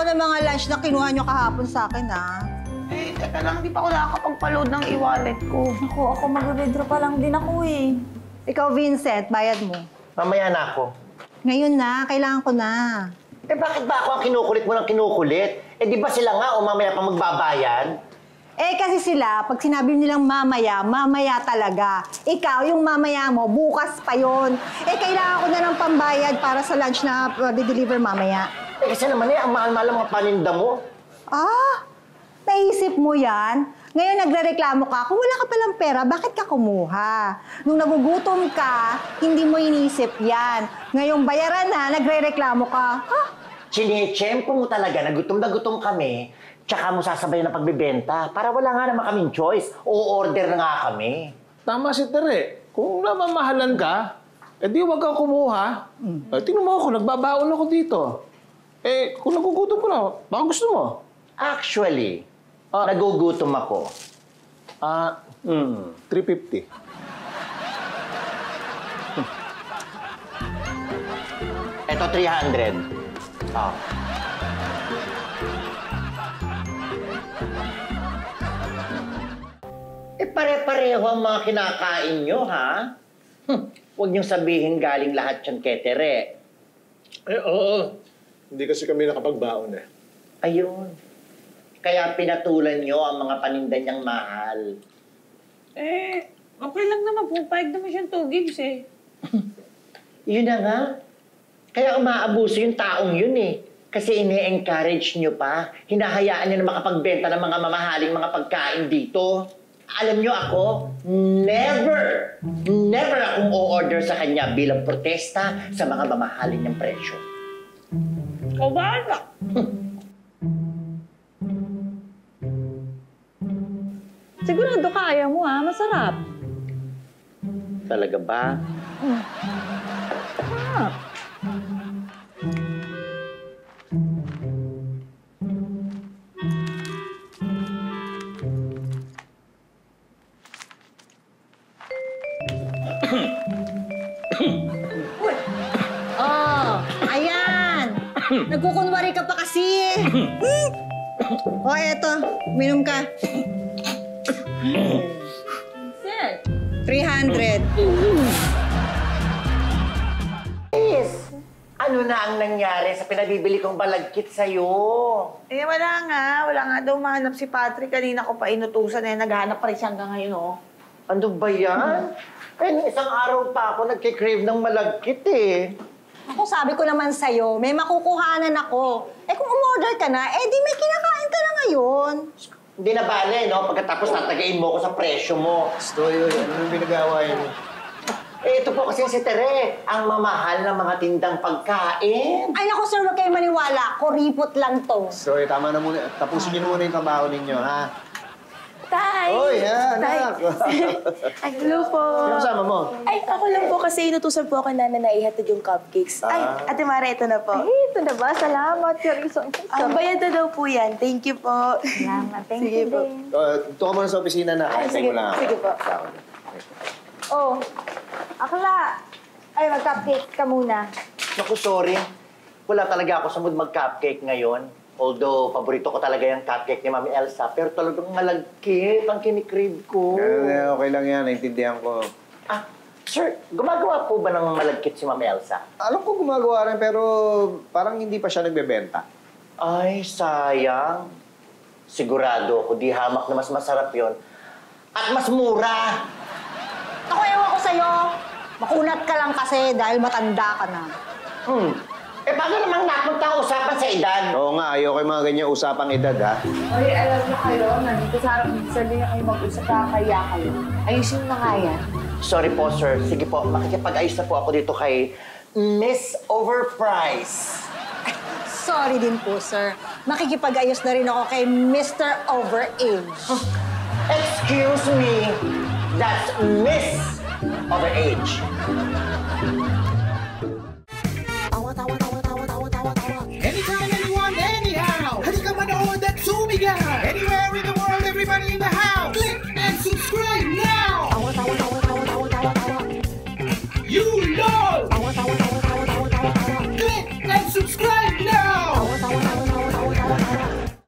ako ng mga lunch na kinuha nyo kahapon sa akin, ha? Eh, teka lang, di pa ako nakakapag-load ng e-wallet ko. Ako mag-withdraw pa lang din ako eh. Ikaw, Vincent, bayad mo. Mamaya na ako. Ngayon na, kailangan ko na. Eh bakit ba ako ang kinukulit mo ng kinukulit? Eh di ba sila nga o mamaya pa magbabayad? Eh kasi sila, pag sinabi nilang mamaya, mamaya talaga. Ikaw, yung mamaya mo, bukas pa yon. Eh kailangan ko na ng pambayad para sa lunch na di-deliver mamaya. Eh kasi naman ang mahal-mahal ang mga paninda mo. Ah, naisip mo yan? Ngayon nagrereklamo ka, kung wala ka palang pera, bakit ka kumuha? Nung nagugutom ka, hindi mo inisip yan. Ngayong bayaran na, nagrereklamo ka. Ha? Chine-tsempo mo talaga na gutom kami, tsaka mo sasabayan na pagbibenta para wala nga naman kaming choice. O-order na nga kami. Tama si Tere. Kung namamahalan ka, edi huwag kang kumuha. Tingnan mo ako, nagbabaon ako dito. Eh, kung nagugutom ko na, baka gusto mo? Actually, nagugutom ako. 350. Ito, 300. Ah. Eh, pare-pareho ang mga kinakain nyo, ha? Huwag niyong sabihin galing lahat yan kay Tere. Eh, oo. Hindi kasi kami nakapagbaon eh. Ayun. Kaya pinatulan nyo ang mga paninda niyang mahal. Eh, okay lang naman. Pupayag naman siyang 2 gigs eh. Yun na nga. Kaya umaabuso yung taong yun eh. Kasi ini-encourage nyo pa. Hinahayaan nyo na makapagbenta ng mga mamahaling mga pagkain dito. Alam nyo ako, never akong o-order sa kanya bilang protesta sa mga mamahalin ng presyo. O bahala. Sigurado ka, ayaw mo ha? Masarap. Talaga ba? Masarap. Ayan! Nagkukunwari ka pa kasi. O, eto. Minom ka. Sir. 300. Yes! Ano na ang nangyari sa pinabibili kong balagkit sa'yo? Eh, wala nga. Wala nga daw mahanap si Patrick. Kanina ko pa inutusan eh. Naghahanap pa rin siya hanggang ngayon, oh. Ano ba yan? Kaya nung isang araw pa ako nagkikrave ng malagkit eh. Ako sabi ko naman sa'yo, may makukuhanan ako. Eh kung umorder ka na, eh di may kinakain ka na ngayon. Hindi na bale, no? Pagkatapos tatagain mo ako sa presyo mo. Stoyo, ano yung pinag-aaway mo? Eh, ito po kasi si Tere, ang mamahal ng mga tindang pagkain. Ay naku sir, huwag kayo maniwala. Kuripot lang to. Stoyo, tama na muna. Tapusin niyo muna yung trabaho ninyo, ha? Tay! Oy, anak! Ay, hello po. Sino kasama mo? Ay, ako lang po kasi inutusan po ako na naihatid yung cupcakes. Ay, Ate Mara, ito na po. Ay, ito na ba? Salamat. Ang bayad na daw po yan. Thank you po. Salamat. Thank Sige you po. din. Ito ka muna sa opisina na. Ay, Sige sige, mo lang ako. sige po. Oh, akla. Ay, mag-cupcake ka muna. Naku, sorry. Wala talaga ako sa mood mag-cupcake ngayon. Although, paborito ko talaga yung cupcake ni Mami Elsa. Pero talagang malagkit ang kinikrave ko. Okay lang yan. Naintindihan ko. Ah, sir, gumagawa po ba ng malagkit si Mami Elsa? Alam ko gumagawa rin, pero parang hindi pa siya nagbebenta. Ay, sayang. Sigurado ako, di hamak na mas masarap yon at mas mura. Ako, ewan ko sa'yo. Makunat ka lang kasi dahil matanda ka na. Eh, paano namang napunta ang usapan sa edad? Oo nga, ayoko yung mga ganyan usapang edad, ha? Oy, alam niyo kayo, nandito sa harap ni Sir Lee kayo mag-usap kaya kayo. Ayusin mo nga yan. Sorry po, sir. Sige po, makikipag-ayos na po ako dito kay Miss Overprice. Sorry din po, sir. Makikipag-ayos na rin ako kay Mr. Overage. Excuse me, that's Miss Overage. Anytime, anyone, anyhow. Halika manood at sumigaw. Anywhere in the world, everybody in the house. Click and subscribe now. You know.